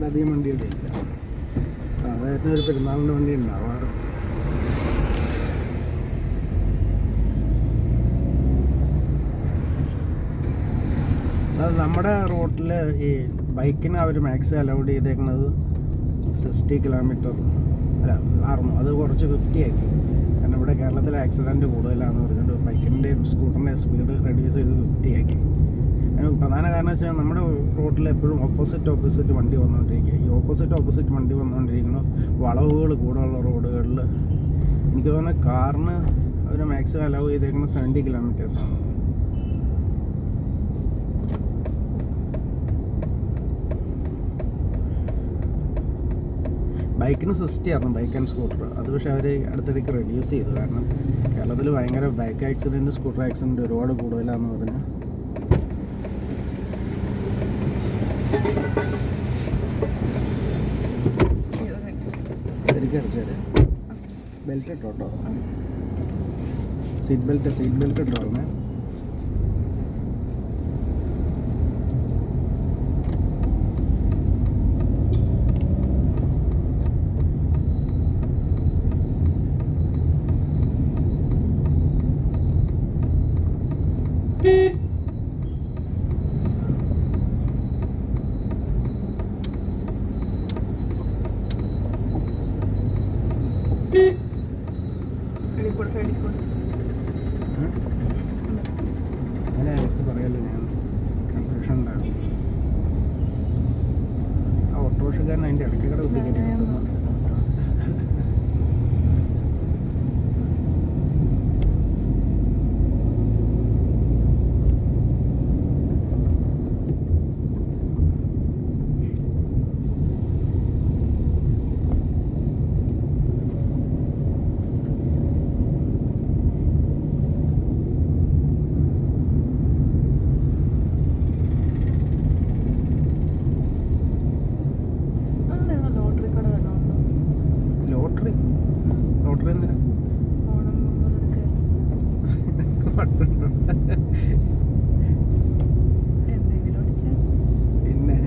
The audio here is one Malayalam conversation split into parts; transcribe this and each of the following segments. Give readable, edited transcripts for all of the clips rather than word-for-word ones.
അധികം വണ്ടി ഇവിടെ ഇല്ല. സാധാരണ ഒരു പെരുന്നാളിൻ്റെ വണ്ടി ഉണ്ടാവാറുണ്ട്. അത് നമ്മുടെ റോട്ടിൽ ഈ ബൈക്കിന് അവർ മാക്സ് അലൗഡ് ചെയ്തേക്കുന്നത് 60 കിലോമീറ്റർ അല്ല ആർന്നു, അത് കുറച്ച് 50 ആക്കി. കാരണം ഇവിടെ കേരളത്തിൽ ആക്സിഡൻറ്റ് കൂടുതലാണെന്ന് പറഞ്ഞിട്ട് ബൈക്കിൻ്റെയും സ്കൂട്ടറിൻ്റെയും സ്പീഡ് റെഡ്യൂസ് ചെയ്ത് 50 ആക്കി. അതിന് പ്രധാന കാരണം വെച്ചാൽ നമ്മുടെ റോട്ടിൽ എപ്പോഴും ഓപ്പോസിറ്റ് വണ്ടി വന്നുകൊണ്ടിരിക്കുക. ഈ ഓപ്പോസിറ്റ് വണ്ടി വന്നുകൊണ്ടിരിക്കണം. വളവുകൾ കൂടുതലുള്ള റോഡുകളിൽ എനിക്ക് തോന്നുന്നത് കാറിന് അവർ മാക്സിമം അലൗ ചെയ്തേക്കുന്നത് 70 കിലോമീറ്റേഴ്സാണ്. ബൈക്കിന് 60 ആയിരുന്നു, ബൈക്ക് ആൻഡ് സ്കൂട്ടർ. അത് പക്ഷേ അവർ അടുത്തിടയ്ക്ക് റെഡ്യൂസ് ചെയ്തു. കാരണം കേരളത്തിൽ ഭയങ്കര ബൈക്ക് ആക്സിഡൻറ്റ് സ്കൂട്ടർ ആക്സിഡൻറ്റ് ഒരുപാട് കൂടുതലാണെന്ന് പറഞ്ഞ് ശരിക്കും അടിച്ചേരെ. ബെൽറ്റ് ഇട്ടോ കേട്ടോ, സീറ്റ് ബെൽറ്റ് ഇട്ടോ അങ്ങനെ. അങ്ങനെ പറയല്ലോ, ഞാൻ കൺഫ്യൂഷൻ ഉണ്ടായിരുന്നു. ആ ഓട്ടോറിക്ഷക്കാരൻ അതിൻ്റെ ഇടയ്ക്ക് കട കുത്തിക്കയറ്റിക്കൊണ്ടുവന്നു. ലോട്ടറി എന്തിനാ? പിന്നെ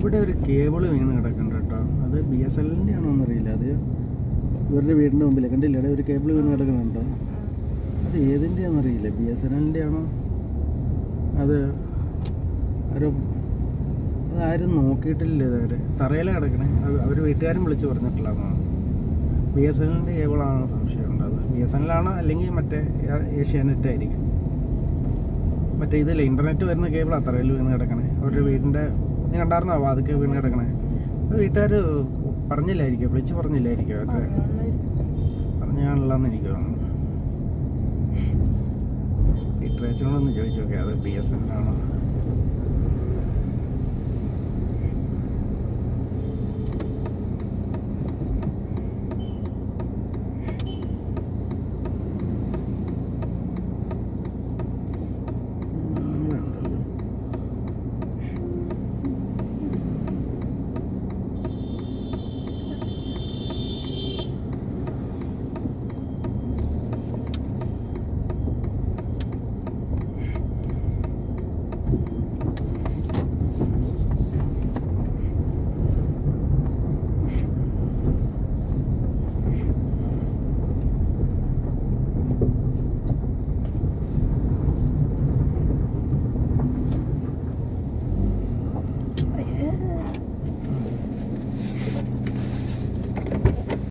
ഇവിടെ ഒരു കേബിൾ വീണ് കിടക്കുന്നുണ്ട് കേട്ടോ. അത് BSNL-ൻ്റെ ആണോ എന്നറിയില്ല. അത് ഇവരുടെ വീടിൻ്റെ മുമ്പിൽ കണ്ടില്ല, ഇവിടെ ഒരു കേബിൾ വീണ് കിടക്കുന്നുണ്ടോ? അത് ഏതിൻ്റെയാണെന്നറിയില്ല, BSNL-ൻ്റെ ആണോ അത് അതാരും നോക്കിയിട്ടില്ല ഇതുവരെ. തറയിലാണ് കിടക്കണേ. അവർ വീട്ടുകാരും വിളിച്ച് പറഞ്ഞിട്ടില്ലെന്നാണ്. BSNL-ൻ്റെ കേബിളാണോ സംശയമുണ്ട്. അത് BSNL ആണോ അല്ലെങ്കിൽ മറ്റേ ഏഷ്യാനെറ്റ് ആയിരിക്കും. മറ്റേ ഇതില്ല, ഇൻ്റർനെറ്റ് വരുന്ന കേബിളാണ് തറയിൽ വീണ് കിടക്കണേ. അവരുടെ വീടിൻ്റെ നീ കണ്ടായിരുന്നോ വാതിക്കെ വീണ് കിടക്കണേ? അത് വീട്ടുകാർ പറഞ്ഞില്ലായിരിക്കും, വിളിച്ച് പറഞ്ഞില്ലായിരിക്കും. അവരുടെ പറഞ്ഞാണല്ലെന്ന് എനിക്ക് തോന്നുന്നു. വീട്ടുകാരനോടൊന്ന് ചോദിച്ചു നോക്കിയാൽ അത് BSNL ആണോ.